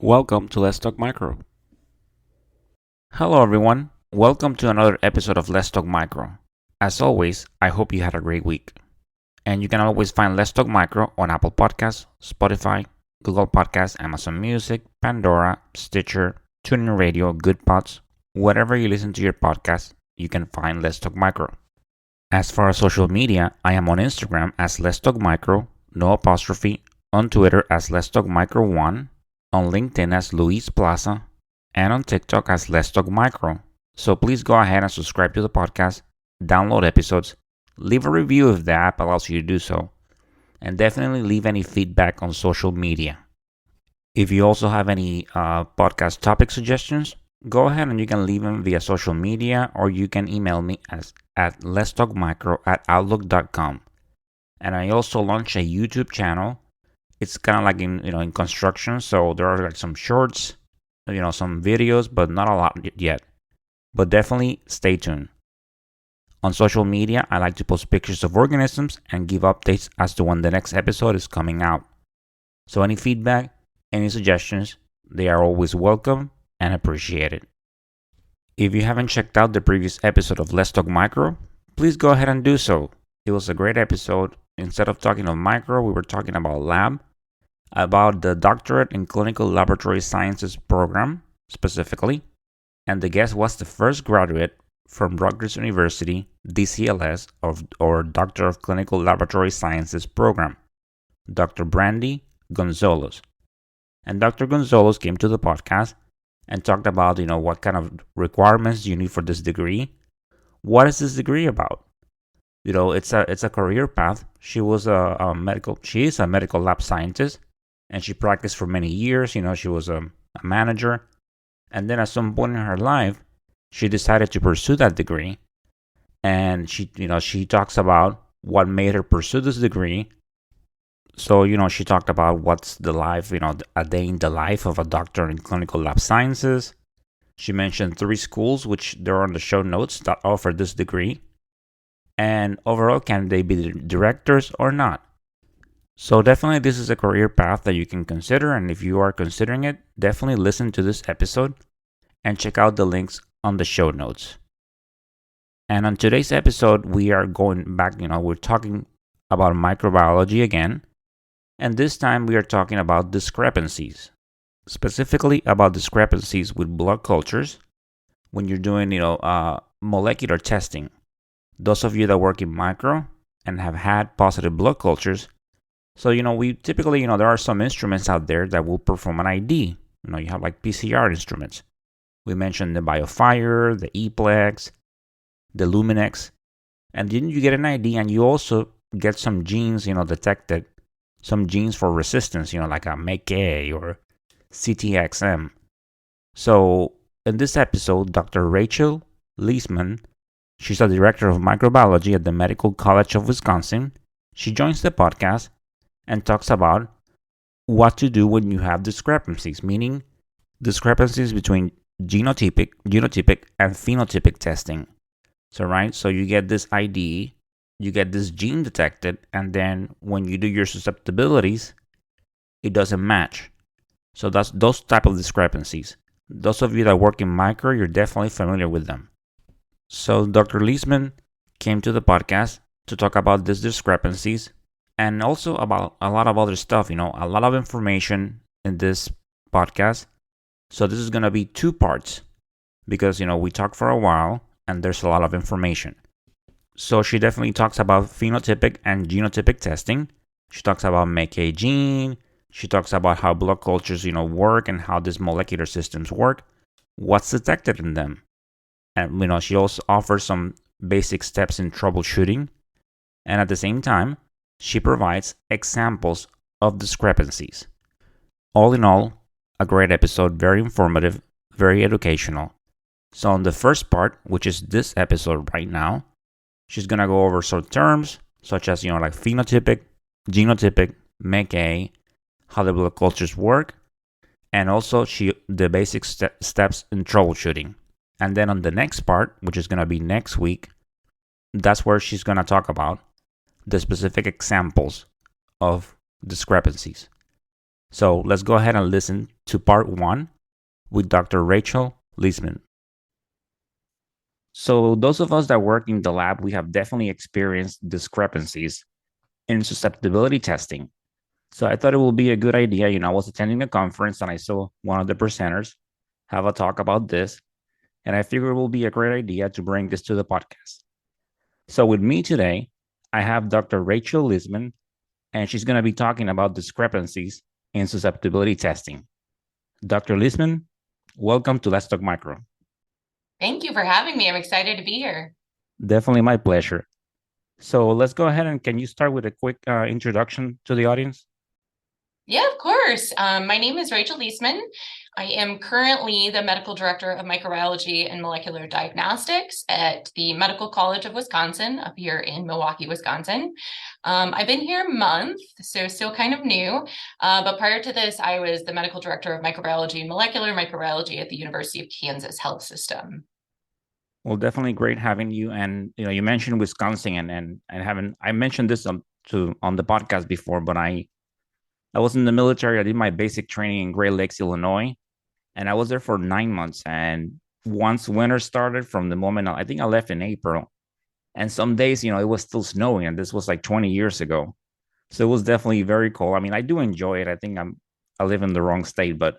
Welcome to Let's Talk Micro. Hello, everyone. Welcome to another episode of Let's Talk Micro. As always, I hope you had a great week. And you can always find Let's Talk Micro on Apple Podcasts, Spotify, Google Podcasts, Amazon Music, Pandora, Stitcher, TuneIn Radio, Good Pods. Wherever you listen to your podcast, you can find Let's Talk Micro. As far as social media, I am on Instagram as Let's Talk Micro, no apostrophe, on Twitter as Let's Talk Micro 1, on LinkedIn as Luis Plaza, and on TikTok as Let's Talk Micro. So please go ahead and subscribe to the podcast, download episodes, leave a review if the app allows you to do so, and definitely leave any feedback on social media. If you also have any podcast topic suggestions, go ahead and you can leave them via social media, or you can email me at letstalkmicro@outlook.com. And I also launched a YouTube channel. It's kind of like in construction, so there are like some shorts, some videos, but not a lot yet. But definitely stay tuned. On social media, I like to post pictures of organisms and give updates as to when the next episode is coming out. So any feedback, any suggestions, they are always welcome and appreciated. If you haven't checked out the previous episode of Let's Talk Micro, please go ahead and do so. It was a great episode. Instead of talking of micro, we were talking about lab, about the Doctorate in Clinical Laboratory Sciences program specifically, and the guest was the first graduate from Rutgers University, DCLS, or Doctor of Clinical Laboratory Sciences program, Dr. Brandy Gonzalez. And Dr. Gonzalez came to the podcast and talked about, what kind of requirements you need for this degree. What is this degree about? It's a career path. She is a medical lab scientist, and she practiced for many years. She was a manager, and then at some point in her life, she decided to pursue that degree. And she talks about what made her pursue this degree. So she talked about what's the life, a day in the life of a doctor in clinical lab sciences. She mentioned 3 schools, which there are on the show notes, that offer this degree. And overall, can they be directors or not? So definitely this is a career path that you can consider, and if you are considering it, definitely listen to this episode and check out the links on the show notes. And on today's episode, we are going back, we're talking about microbiology again, and this time we are talking about discrepancies, specifically about discrepancies with blood cultures when you're doing, molecular testing. Those of you that work in micro and have had positive blood cultures, so we typically, there are some instruments out there that will perform an ID. You have like PCR instruments. We mentioned the BioFire, the ePlex, the Luminex, and then you get an ID, and you also get some genes, detected, some genes for resistance, like a MEK or CTXM. So in this episode, Dr. Rachael Liesman, she's a director of microbiology at the Medical College of Wisconsin. She joins the podcast and talks about what to do when you have discrepancies, meaning discrepancies between genotypic and phenotypic testing. So you get this ID, you get this gene detected, and then when you do your susceptibilities, it doesn't match. So that's those type of discrepancies. Those of you that work in micro, you're definitely familiar with them. So Dr. Liesman came to the podcast to talk about these discrepancies and also about a lot of other stuff, a lot of information in this podcast. So this is going to be 2 parts because, we talked for a while and there's a lot of information. So she definitely talks about phenotypic and genotypic testing. She talks about MEK gene. She talks about how blood cultures, work and how these molecular systems work, what's detected in them. And, she also offers some basic steps in troubleshooting. And at the same time, she provides examples of discrepancies. All in all, a great episode, very informative, very educational. So on the first part, which is this episode right now, she's going to go over some terms such as, like phenotypic, genotypic, MEK, how the blood cultures work, and also the basic steps in troubleshooting. And then on the next part, which is going to be next week, that's where she's going to talk about the specific examples of discrepancies. So let's go ahead and listen to part one with Dr. Rachael Liesman. So those of us that work in the lab, we have definitely experienced discrepancies in susceptibility testing. So I thought it would be a good idea. I was attending a conference and I saw one of the presenters have a talk about this. And I figured it will be a great idea to bring this to the podcast. So with me today, I have Dr. Rachael Liesman, and she's going to be talking about discrepancies in susceptibility testing. Dr. Liesman, welcome to Let's Talk Micro. Thank you for having me. I'm excited to be here. Definitely my pleasure. So let's go ahead and can you start with a quick introduction to the audience? Yeah, of course. My name is Rachael Liesman. I am currently the medical director of microbiology and molecular diagnostics at the Medical College of Wisconsin up here in Milwaukee, Wisconsin. I've been here a month, so still kind of new. But prior to this, I was the medical director of microbiology and molecular microbiology at the University of Kansas Health System. Well, definitely great having you. And you mentioned Wisconsin, and I mentioned this on the podcast before, but I was in the military. I did my basic training in Great Lakes, Illinois, and I was there for 9 months. And once winter started, from the moment I think I left in April, and some days, it was still snowing, and this was like 20 years ago. So it was definitely very cold. I mean, I do enjoy it. I think I live in the wrong state, but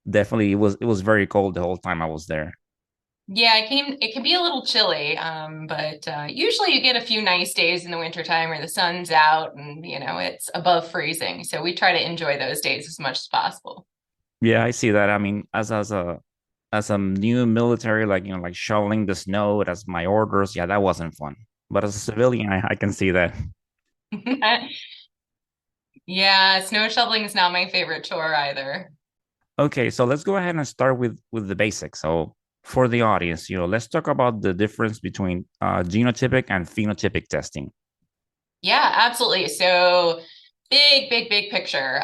definitely it was very cold the whole time I was there. Yeah, it can be a little chilly, but usually you get a few nice days in the wintertime where the sun's out and it's above freezing. So we try to enjoy those days as much as possible. Yeah, I see that. I mean, as a new military, like shoveling the snow as my orders, yeah, that wasn't fun. But as a civilian, I can see that. Yeah, snow shoveling is not my favorite chore either. Okay, so let's go ahead and start with the basics. So for the audience, let's talk about the difference between genotypic and phenotypic testing. Yeah, absolutely. So big picture.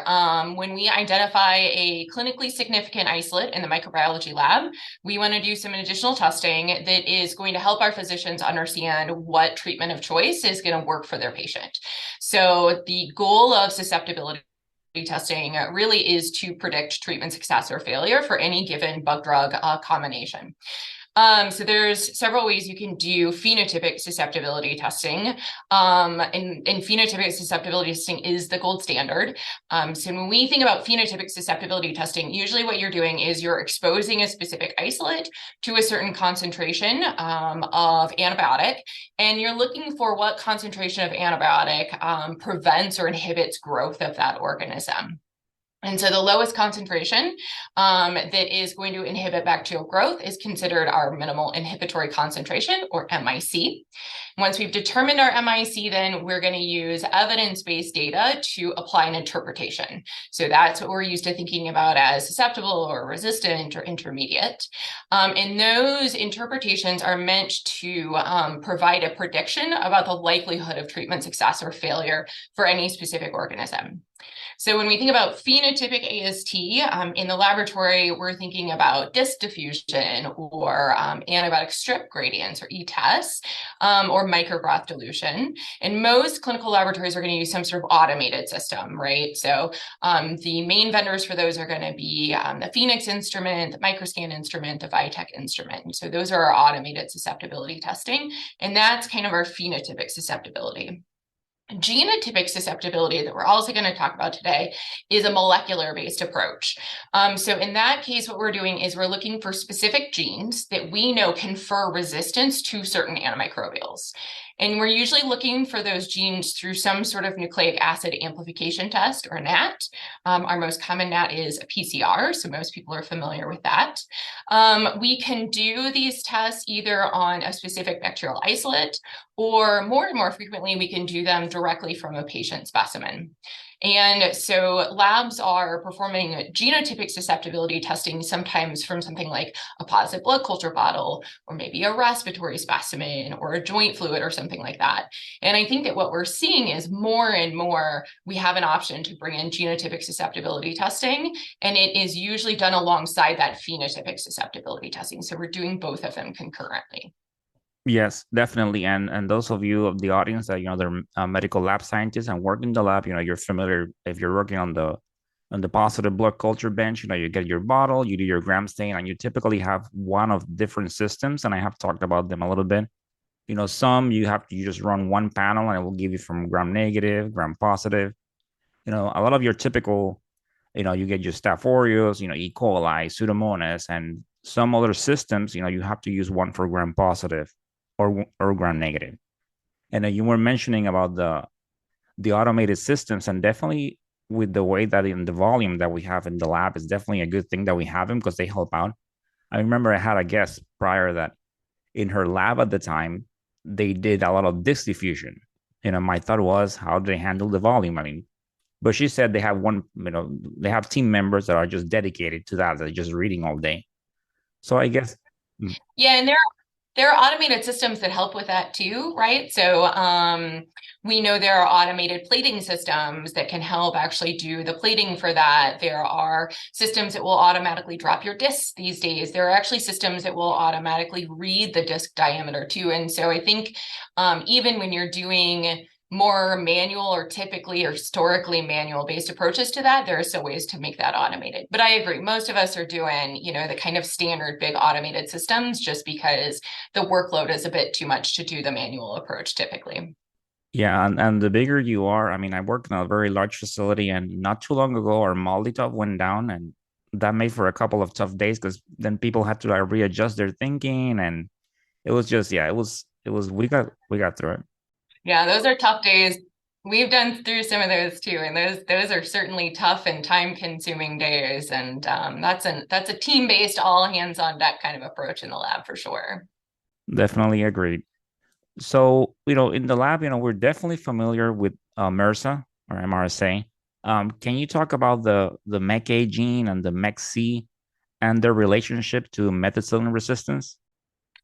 When we identify a clinically significant isolate in the microbiology lab, we want to do some additional testing that is going to help our physicians understand what treatment of choice is going to work for their patient. So the goal of susceptibility testing really is to predict treatment success or failure for any given bug drug combination. So there's several ways you can do phenotypic susceptibility testing. And phenotypic susceptibility testing is the gold standard. So when we think about phenotypic susceptibility testing, usually what you're doing is you're exposing a specific isolate to a certain concentration of antibiotic, and you're looking for what concentration of antibiotic prevents or inhibits growth of that organism. And so the lowest concentration that is going to inhibit bacterial growth is considered our minimal inhibitory concentration, or MIC. Once we've determined our MIC, then we're going to use evidence-based data to apply an interpretation. So that's what we're used to thinking about as susceptible or resistant or intermediate. And those interpretations are meant to provide a prediction about the likelihood of treatment success or failure for any specific organism. So when we think about phenotypic AST in the laboratory, we're thinking about disk diffusion or antibiotic strip gradients or ETES or microgroth dilution. And most clinical laboratories are going to use some sort of automated system, right? So the main vendors for those are going to be the Phoenix instrument, the Microscan instrument, the Vitek instrument. So those are our automated susceptibility testing. And that's kind of our phenotypic susceptibility. Genotypic susceptibility that we're also going to talk about today is a molecular-based approach. So in that case, what we're doing is we're looking for specific genes that we know confer resistance to certain antimicrobials. And we're usually looking for those genes through some sort of nucleic acid amplification test, or NAT. Our most common NAT is a PCR, so most people are familiar with that. We can do these tests either on a specific bacterial isolate, or more and more frequently, we can do them directly from a patient specimen. And so labs are performing genotypic susceptibility testing sometimes from something like a positive blood culture bottle, or maybe a respiratory specimen, or a joint fluid, or something like that. And I think that what we're seeing is more and more we have an option to bring in genotypic susceptibility testing, and it is usually done alongside that phenotypic susceptibility testing. So we're doing both of them concurrently. Yes, definitely. And those of you of the audience that they're medical lab scientists and work in the lab, you're familiar if you're working on On the positive blood culture bench, you get your bottle, you do your gram stain, and you typically have one of different systems. And I have talked about them a little bit. Some you just run one panel and it will give you from gram negative, gram positive. A lot of your typical, you get your Staph aureus, E. coli, Pseudomonas, and some other systems, you have to use one for gram positive or gram negative. And you were mentioning about the automated systems, and definitely with the way that in the volume that we have in the lab is definitely a good thing that we have them because they help out. I remember I had a guest prior that in her lab at the time, they did a lot of disc diffusion. My thought was, how do they handle the volume? I mean, but she said they have they have team members that are just dedicated to that. They're just reading all day. So I guess, Yeah, and there are automated systems that help with that too, right? So we know there are automated plating systems that can help actually do the plating for that. There are systems that will automatically drop your discs these days. There are actually systems that will automatically read the disc diameter too. And so I think even when you're doing more manual or typically or historically manual based approaches to that, there are still ways to make that automated. But I agree, most of us are doing, the kind of standard big automated systems just because the workload is a bit too much to do the manual approach typically. yeah, and the bigger you are, I mean, I worked in a very large facility, and not too long ago, our multi top went down, and that made for a couple of tough days because then people had to like readjust their thinking, and it was just, yeah, it was we got through it. Yeah, those are tough days. We've done through some of those too, and those are certainly tough and time-consuming days. And that's a team-based, all hands on deck kind of approach in the lab for sure. Definitely agreed. So, in the lab, we're definitely familiar with MRSA or MRSA. Can you talk about the MEK gene and the MEK-C and their relationship to methicillin resistance?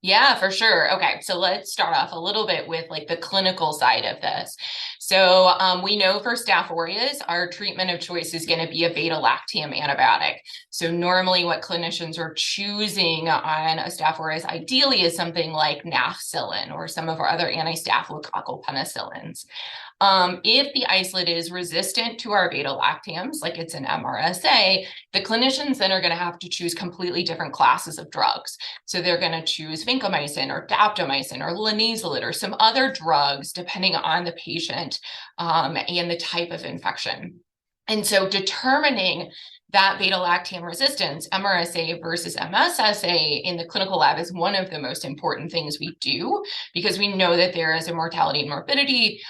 Yeah, for sure. Okay, so let's start off a little bit with like the clinical side of this. So we know for Staph aureus, our treatment of choice is going to be a beta-lactam antibiotic. So normally what clinicians are choosing on a Staph aureus ideally is something like nafcillin or some of our other anti-staphylococcal penicillins. If the isolate is resistant to our beta-lactams, like it's an MRSA, the clinicians then are going to have to choose completely different classes of drugs. So they're going to choose vancomycin or daptomycin or linezolid or some other drugs, depending on the patient and the type of infection. And so determining that beta-lactam resistance, MRSA versus MSSA in the clinical lab is one of the most important things we do because we know that there is a mortality and morbidity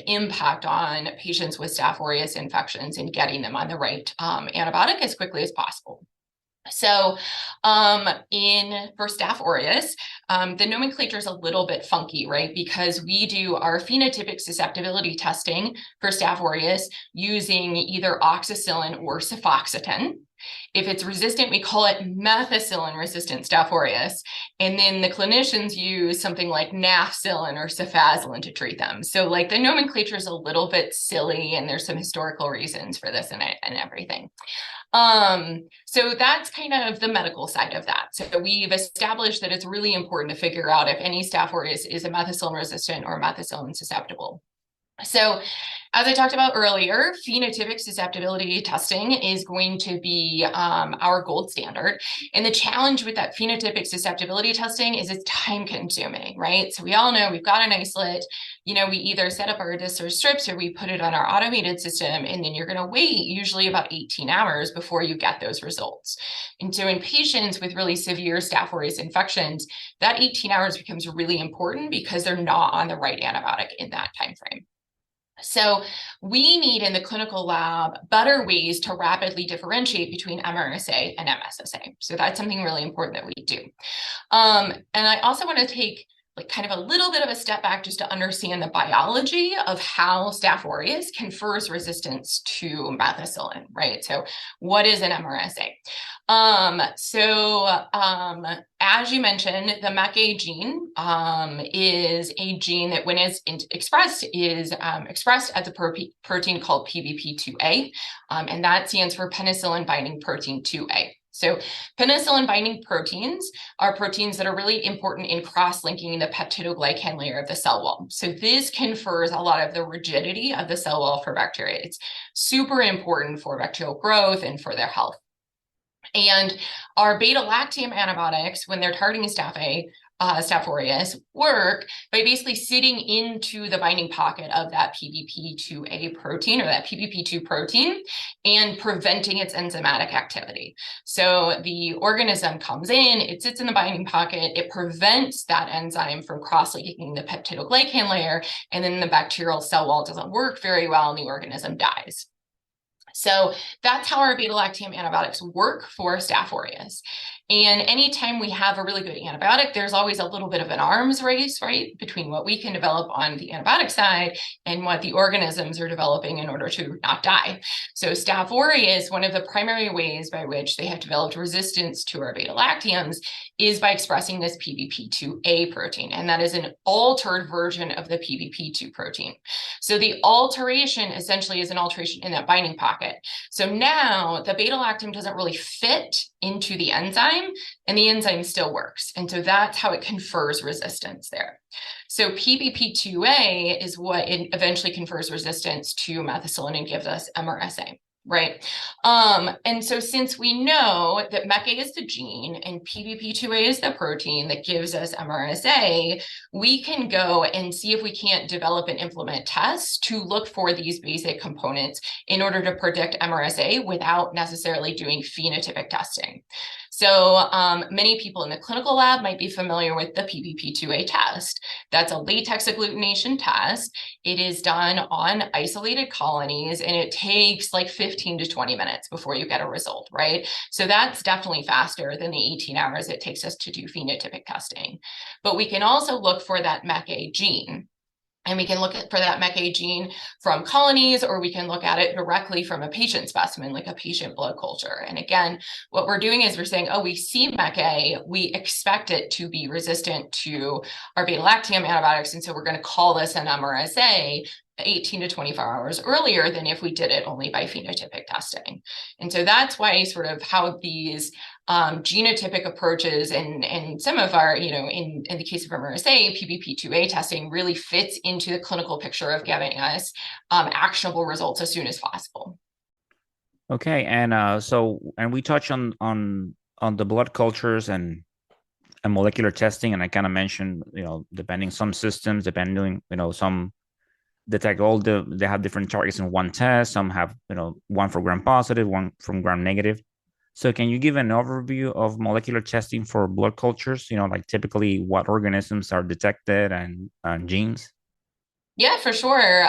impact on patients with Staph aureus infections and getting them on the right antibiotic as quickly as possible. So for Staph aureus, the nomenclature is a little bit funky, right? Because we do our phenotypic susceptibility testing for Staph aureus using either oxacillin or cefoxitin. If it's resistant, we call it methicillin-resistant Staph aureus. And then the clinicians use something like nafcillin or cefazolin to treat them. So like the nomenclature is a little bit silly, and there's some historical reasons for this and everything. So that's kind of the medical side of that. So we've established that it's really important to figure out if any Staph aureus is a methicillin resistant or methicillin susceptible. So as I talked about earlier, phenotypic susceptibility testing is going to be our gold standard. And the challenge with that phenotypic susceptibility testing is it's time consuming, right? So we all know we've got an isolate, we either set up our discs or strips or we put it on our automated system, and then you're going to wait usually about 18 hours before you get those results. And so in patients with really severe Staph aureus infections, that 18 hours becomes really important because they're not on the right antibiotic in that time frame. So we need in the clinical lab better ways to rapidly differentiate between MRSA and MSSA. So that's something really important that we do. And I also want to take like kind of a little bit of a step back just to understand the biology of how Staph aureus confers resistance to methicillin, right? So what is an MRSA? As you mentioned, the MEK gene is a gene that when it's expressed is expressed as a protein called PBP2A, and that stands for penicillin binding protein 2A. So penicillin binding proteins are proteins that are really important in cross-linking the peptidoglycan layer of the cell wall. So this confers a lot of the rigidity of the cell wall for bacteria. It's super important for bacterial growth and for their health. And our beta-lactam antibiotics, when they're targeting Staph aureus, work by basically sitting into the binding pocket of that PBP2A protein, or that PBP2 protein, and preventing its enzymatic activity. So the organism comes in, it sits in the binding pocket, it prevents that enzyme from cross-linking the peptidoglycan layer, and then the bacterial cell wall doesn't work very well and the organism dies. So that's how our beta-lactam antibiotics work for Staph aureus. And anytime we have a really good antibiotic, there's always a little bit of an arms race, right, between what we can develop on the antibiotic side and what the organisms are developing in order to not die. So Staph aureus, one of the primary ways by which they have developed resistance to our beta-lactams is by expressing this PBP2A protein, and that is an altered version of the PBP2 protein. So the alteration essentially is an alteration in that binding pocket. So now the beta-lactam doesn't really fit into the enzyme, and the enzyme still works. And so that's how it confers resistance there. So PBP2A is what it eventually confers resistance to methicillin and gives us MRSA. Right. And so since we know that MECA is the gene and PBP2A is the protein that gives us MRSA, we can go and see if we can't develop and implement tests to look for these basic components in order to predict MRSA without necessarily doing phenotypic testing. So many people in the clinical lab might be familiar with the PBP2A test. That's a latex agglutination test. It is done on isolated colonies, and it takes like 15 to 20 minutes before you get a result, right? So that's definitely faster than the 18 hours it takes us to do phenotypic testing. But we can also look for that MECA gene. And we can look for that MECA gene from colonies, or we can look at it directly from a patient specimen, like a patient blood culture. And again, what we're doing is we're saying, oh, we see MECA, we expect it to be resistant to our beta-lactam antibiotics, and so we're going to call this an MRSA 18 to 24 hours earlier than if we did it only by phenotypic testing. And so that's why sort of how these genotypic approaches and some of our, in the case of MRSA, PBP2A testing really fits into the clinical picture of giving us actionable results as soon as possible. Okay, and and we touch on the blood cultures and molecular testing, and I kind of mentioned, depending some systems, depending, some detect they have different targets in one test. Some have, one for gram positive, one from gram negative. So can you give an overview of molecular testing for blood cultures? Like typically what organisms are detected and genes? Yeah, for sure.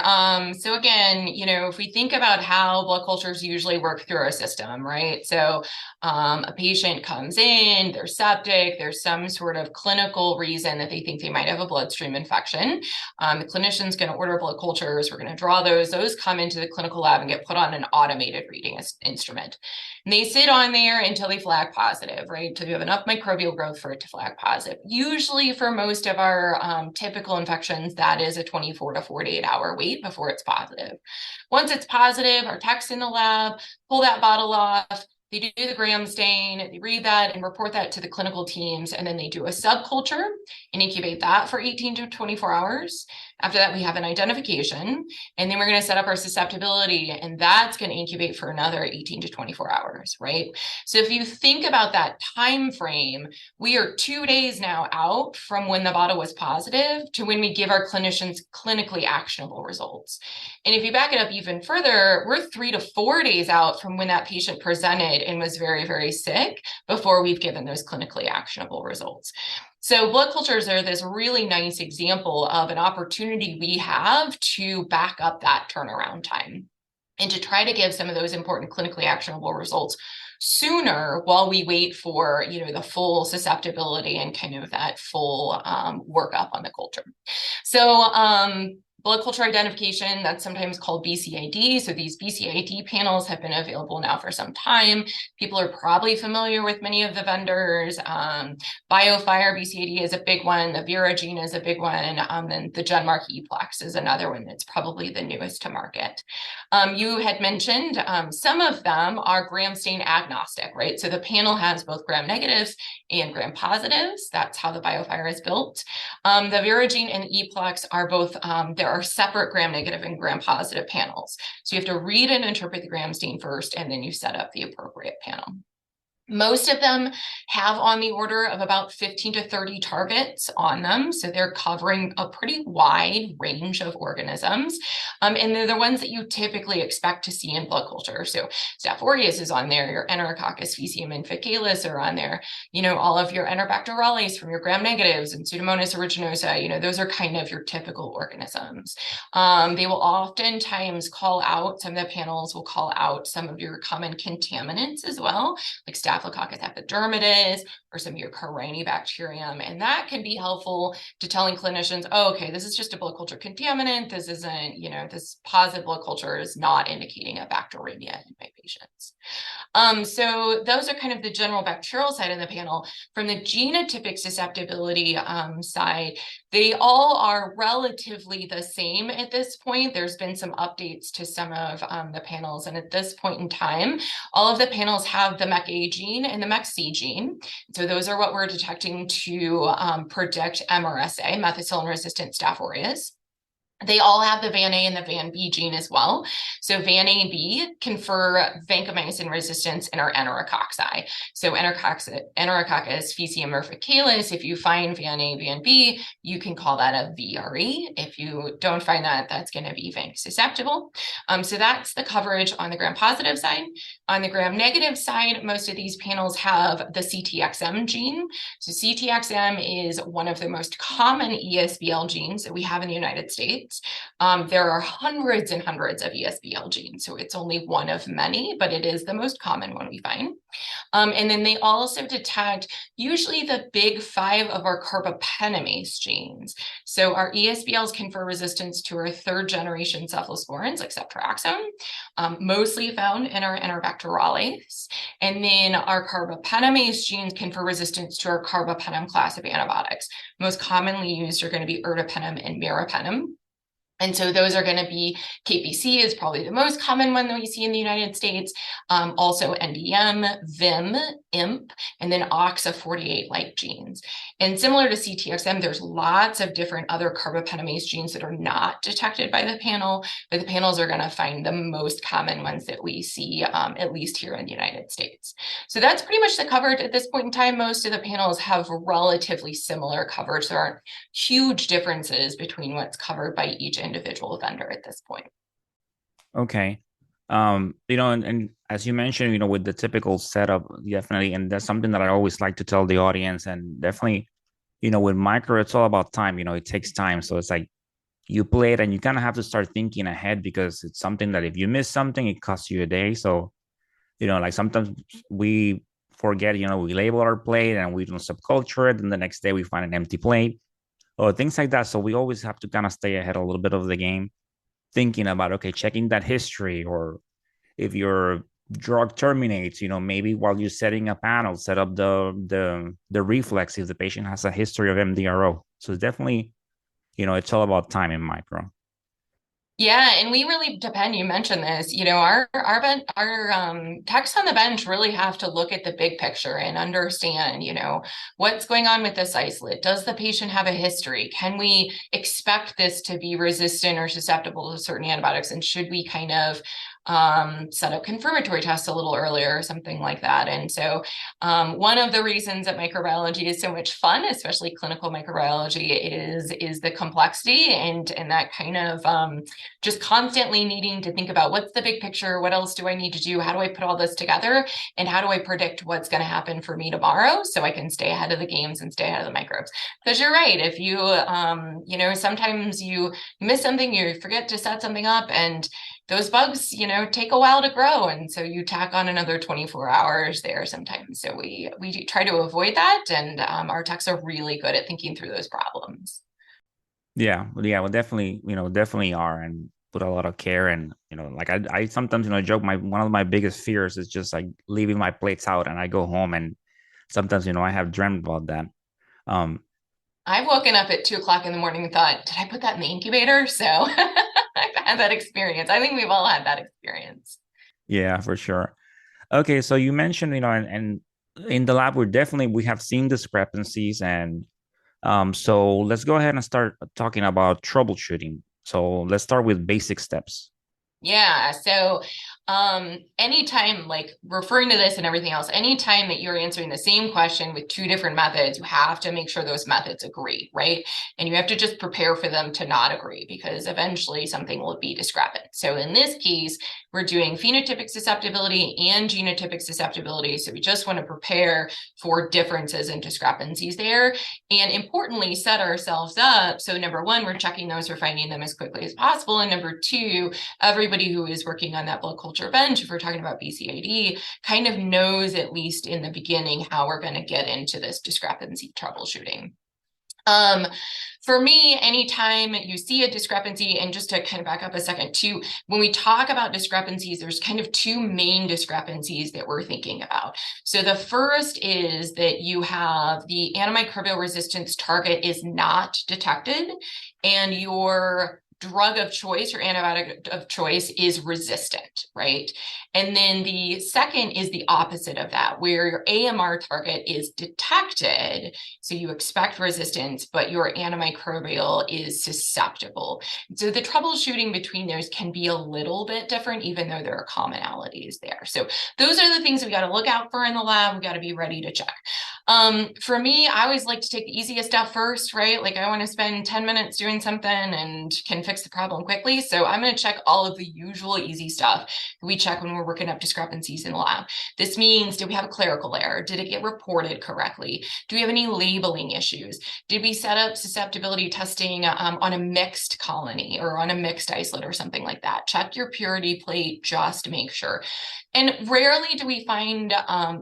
So again, if we think about how blood cultures usually work through our system, right? So a patient comes in, they're septic, there's some sort of clinical reason that they think they might have a bloodstream infection. The clinician's going to order blood cultures. We're going to draw those. Those come into the clinical lab and get put on an automated reading instrument. And they sit on there until they flag positive, right? Until you have enough microbial growth for it to flag positive. Usually for most of our typical infections, that is a 24 to 48-hour wait before it's positive. Once it's positive, our techs in the lab pull that bottle off, they do the gram stain, they read that and report that to the clinical teams, and then they do a subculture and incubate that for 18 to 24 hours. After that, we have an identification, and then we're going to set up our susceptibility, and that's going to incubate for another 18 to 24 hours, right? So if you think about that time frame, we are 2 days now out from when the bottle was positive to when we give our clinicians clinically actionable results. And if you back it up even further, we're 3 to 4 days out from when that patient presented and was very, very sick before we've given those clinically actionable results. So blood cultures are this really nice example of an opportunity we have to back up that turnaround time and to try to give some of those important clinically actionable results sooner while we wait for, the full susceptibility and kind of that full workup on the culture. So blood culture identification, that's sometimes called BCID. So these BCID panels have been available now for some time. People are probably familiar with many of the vendors. BioFire BCID is a big one. The Viragene is a big one. And the GenMark ePlex is another one that's probably the newest to market. You had mentioned some of them are gram stain agnostic, right? So the panel has both gram negatives and gram positives. That's how the BioFire is built. The Viragene and ePlex are both, there are separate gram negative and gram positive panels. So you have to read and interpret the gram stain first, and then you set up the appropriate panel. Most of them have on the order of about 15 to 30 targets on them. So they're covering a pretty wide range of organisms. And they're the ones that you typically expect to see in blood culture. So Staph aureus is on there, your Enterococcus faecium and faecalis are on there, all of your Enterobacterales from your gram negatives and Pseudomonas aeruginosa, those are kind of your typical organisms. They will oftentimes call out, some of the panels will call out some of your common contaminants as well, like Staphylococcus epidermidis or some of your Corynebacterium. And that can be helpful to telling clinicians, oh, okay, this is just a blood culture contaminant. This isn't, this positive blood culture is not indicating a bacteremia in my patients. So those are kind of the general bacterial side of the panel. From the genotypic susceptibility side, they all are relatively the same at this point. There's been some updates to some of the panels. And at this point in time, all of the panels have the MEC-A gene and the MEC-C gene. So those are what we're detecting to predict MRSA, methicillin-resistant Staph aureus. They all have the VAN-A and the VAN-B gene as well. So VAN-A-B confer vancomycin resistance in our enterococci. So Enterococcus faecium or faecalis, if you find VAN-A, VAN-B, you can call that a VRE. If you don't find that, that's going to be vanc susceptible. So that's the coverage on the gram-positive side. On the gram-negative side, most of these panels have the CTXM gene. So CTXM is one of the most common ESBL genes that we have in the United States. There are hundreds and hundreds of ESBL genes, so it's only one of many, but it is the most common one we find. And then they also detect usually the big five of our carbapenemase genes. So our ESBLs confer resistance to our third generation cephalosporins like ceftriaxone, mostly found in our Enterobacterales. And then our carbapenemase genes confer resistance to our carbapenem class of antibiotics. Most commonly used are going to be ertapenem and meropenem. And so those are going to be, KPC is probably the most common one that we see in the United States. Also NDM, VIM, IMP, and then OXA48-like genes. And similar to CTXM, there's lots of different other carbapenemase genes that are not detected by the panel, but the panels are going to find the most common ones that we see, at least here in the United States. So that's pretty much the coverage at this point in time. Most of the panels have relatively similar coverage. There aren't huge differences between what's covered by each individual vendor at this point. Okay. And as you mentioned, with the typical setup, definitely, and that's something that I always like to tell the audience, and definitely, with micro, it's all about time. It takes time. So it's like you play it and you kind of have to start thinking ahead, because it's something that if you miss something, it costs you a day. So, like sometimes we forget, we label our plate and we don't subculture it, and the next day we find an empty plate or things like that. So we always have to kind of stay ahead a little bit of the game, thinking about, okay, checking that history, or if your drug terminates, maybe while you're setting a panel, set up the reflex if the patient has a history of MDRO. So it's definitely, it's all about time in micro. Yeah, and we really depend, you mentioned this, our techs on the bench really have to look at the big picture and understand, what's going on with this isolate. Does the patient have a history? Can we expect this to be resistant or susceptible to certain antibiotics? And should we kind of set up confirmatory tests a little earlier or something like that? And so one of the reasons that microbiology is so much fun, especially clinical microbiology, is the complexity and that kind of just constantly needing to think about what's the big picture, what else do I need to do, how do I put all this together, and how do I predict what's going to happen for me tomorrow so I can stay ahead of the games and stay ahead of the microbes. Because you're right, if you sometimes you miss something, you forget to set something up, and those bugs, take a while to grow. And so you tack on another 24 hours there sometimes. So we try to avoid that. And our techs are really good at thinking through those problems. Yeah, well, yeah, well, definitely, definitely are, and put a lot of care, and like I sometimes joke my one of my biggest fears is just like leaving my plates out, and I go home, and sometimes I have dreamt about that. Um, I've woken up at 2 o'clock in the morning and thought, did I put that in the incubator? So I've had that experience. I think we've all had that experience. yeah, for sure. Okay, so you mentioned, and in the lab, we have seen discrepancies, and so let's go ahead and start talking about troubleshooting. So let's start with basic steps. Yeah. So, anytime, like referring to this and everything else, anytime that you're answering the same question with two different methods, you have to make sure those methods agree, right? And you have to just prepare for them to not agree because eventually something will be discrepant. So in this case, we're doing phenotypic susceptibility and genotypic susceptibility. So we just want to prepare for differences and discrepancies there. And importantly, set ourselves up. So number one, we're checking those, we're finding them as quickly as possible. And number two, everybody who is working on that blood culture bench, if we're talking about BCID, kind of knows at least in the beginning how we're going to get into this discrepancy troubleshooting. Um, for me, anytime you see a discrepancy, and just to kind of back up a second too, when we talk about discrepancies, there's kind of two main discrepancies that we're thinking about. So the first is that you have the antimicrobial resistance target is not detected, and your drug of choice or antibiotic of choice is resistant, right? And then the second is the opposite of that, where your AMR target is detected, so you expect resistance, but your antimicrobial is susceptible. So the troubleshooting between those can be a little bit different, even though there are commonalities there. So those are the things we got to look out for in the lab. We got to be ready to check. For me, I always like to take the easiest stuff first, right? Like I want to spend 10 minutes doing something and can fix the problem quickly. So I'm going to check all of the usual easy stuff we check when we're working up discrepancies in the lab. This means, did we have a clerical error? Did it get reported correctly? Do we have any labeling issues? Did we set up susceptibility testing on a mixed colony or on a mixed isolate or something like that? Check your purity plate just to make sure. And rarely do we find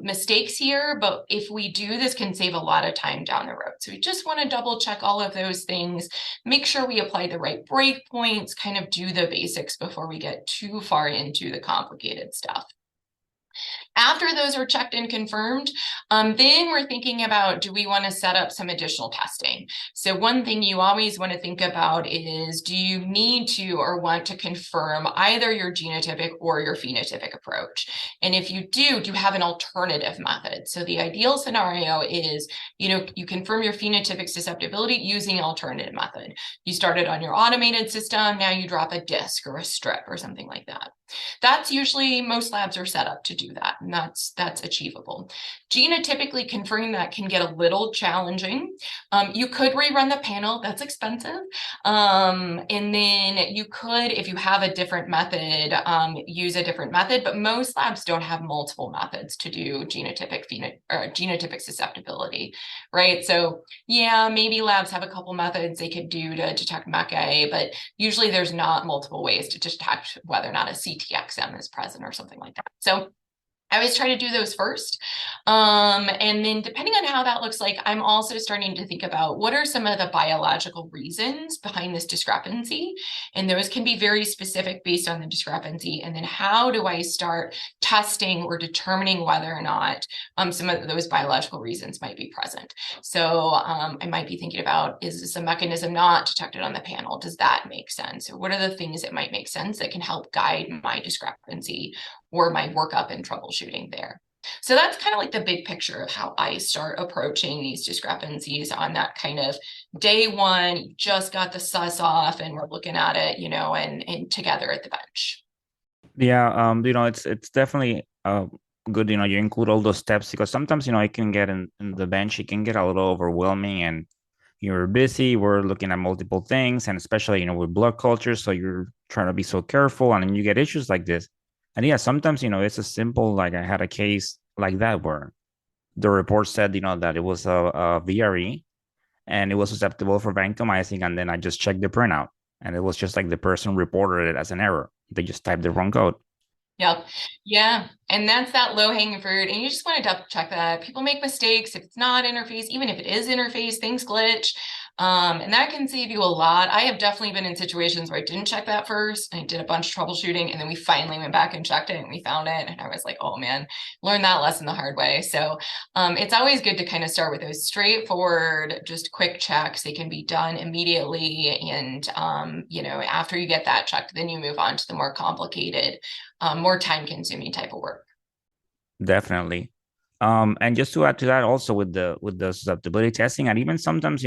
mistakes here, but if we do, this can save a lot of time down the road. So we just want to double check all of those things, make sure we apply the right breakpoints, kind of do the basics before we get too far into the complicated stuff. After those are checked and confirmed, then we're thinking about, do we want to set up some additional testing? So one thing you always want to think about is, do you need to or want to confirm either your genotypic or your phenotypic approach? And if you do you have an alternative method? So the ideal scenario is, you confirm your phenotypic susceptibility using an alternative method. You started on your automated system, now you drop a disc or a strip or something like that. That's usually, most labs are set up to do that, and that's achievable. Genotypically confirming that can get a little challenging. You could rerun the panel, that's expensive. And then you could, if you have a different method, use a different method, but most labs don't have multiple methods to do genotypic susceptibility, right? So yeah, maybe labs have a couple methods they could do to detect MECA, but usually there's not multiple ways to detect whether or not a CTXM is present or something like that. So I always try to do those first. And then depending on how that looks like, I'm also starting to think about what are some of the biological reasons behind this discrepancy. And those can be very specific based on the discrepancy. And then how do I start testing or determining whether or not some of those biological reasons might be present. So I might be thinking about, is this a mechanism not detected on the panel? Does that make sense? Or what are the things that might make sense that can help guide my discrepancy or my workup and troubleshooting there? So that's kind of like the big picture of how I start approaching these discrepancies on that kind of day one. You just got the sus off and we're looking at it, and together at the bench. Yeah, it's definitely good, you include all those steps because sometimes, it can get in the bench, it can get a little overwhelming and you're busy, we're looking at multiple things, and especially, with blood culture, so you're trying to be so careful and then you get issues like this. And yeah, sometimes, it's a simple, like I had a case like that where the report said, that it was a VRE and it was susceptible for vancomycin, and then I just checked the printout and it was just like the person reported it as an error. They just typed the wrong code. Yep. Yeah. And that's that low hanging fruit. And you just want to double check that. People make mistakes. If it's not interface, even if it is interface, things glitch. And that can save you a lot. I have definitely been in situations where I didn't check that first. I did a bunch of troubleshooting, and then we finally went back and checked it and we found it. And I was like, oh man, learned that lesson the hard way. So it's always good to kind of start with those straightforward, just quick checks. They can be done immediately. And, after you get that checked, then you move on to the more complicated, more time consuming type of work. Definitely. And just to add to that, also with the susceptibility testing, and even sometimes,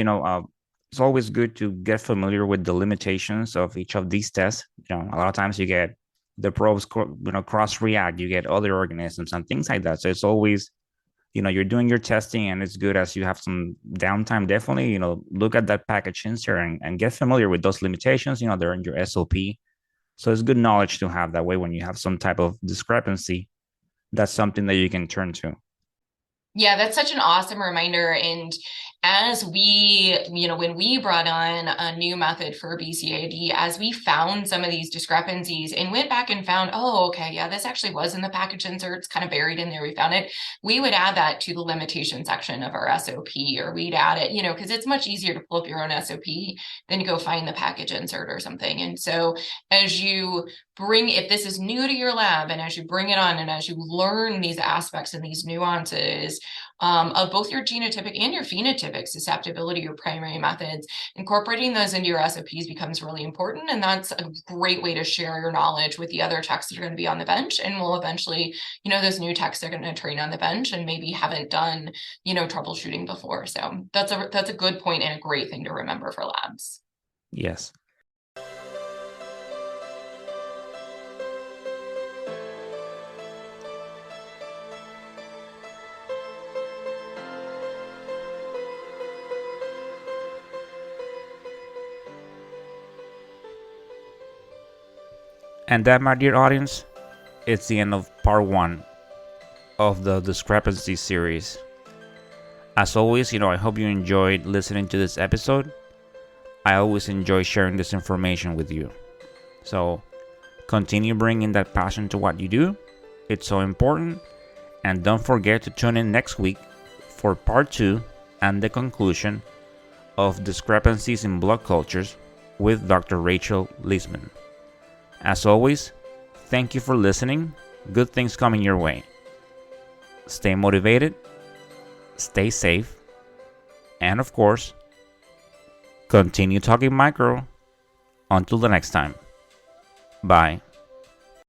it's always good to get familiar with the limitations of each of these tests. A lot of times you get the probes, cross react, you get other organisms and things like that. So it's always, you're doing your testing, and it's good as you have some downtime. Definitely, look at that package insert and get familiar with those limitations. They're in your SOP. So it's good knowledge to have that way when you have some type of discrepancy. That's something that you can turn to. Yeah, that's such an awesome reminder. And as we, when we brought on a new method for BCID, as we found some of these discrepancies and went back and found, oh, okay, yeah, this actually was in the package inserts, kind of buried in there, we found it. We would add that to the limitation section of our SOP, or we'd add it, because it's much easier to pull up your own SOP than to go find the package insert or something. And so as you if this is new to your lab, and as you bring it on and as you learn these aspects and these nuances of both your genotypic and your phenotypic susceptibility, your primary methods, incorporating those into your SOPs becomes really important. And that's a great way to share your knowledge with the other techs that are going to be on the bench, and will eventually, those new techs are going to train on the bench and maybe haven't done, troubleshooting before. So that's a good point and a great thing to remember for labs. Yes. And that, my dear audience, it's the end of part 1 of the Discrepancy series. As always, I hope you enjoyed listening to this episode. I always enjoy sharing this information with you. So continue bringing that passion to what you do. It's so important. And don't forget to tune in next week for part 2 and the conclusion of Discrepancies in Blood Cultures with Dr. Rachael Liesman. As always, thank you for listening. Good things coming your way. Stay motivated, stay safe, and of course, continue talking micro. Until the next time. Bye.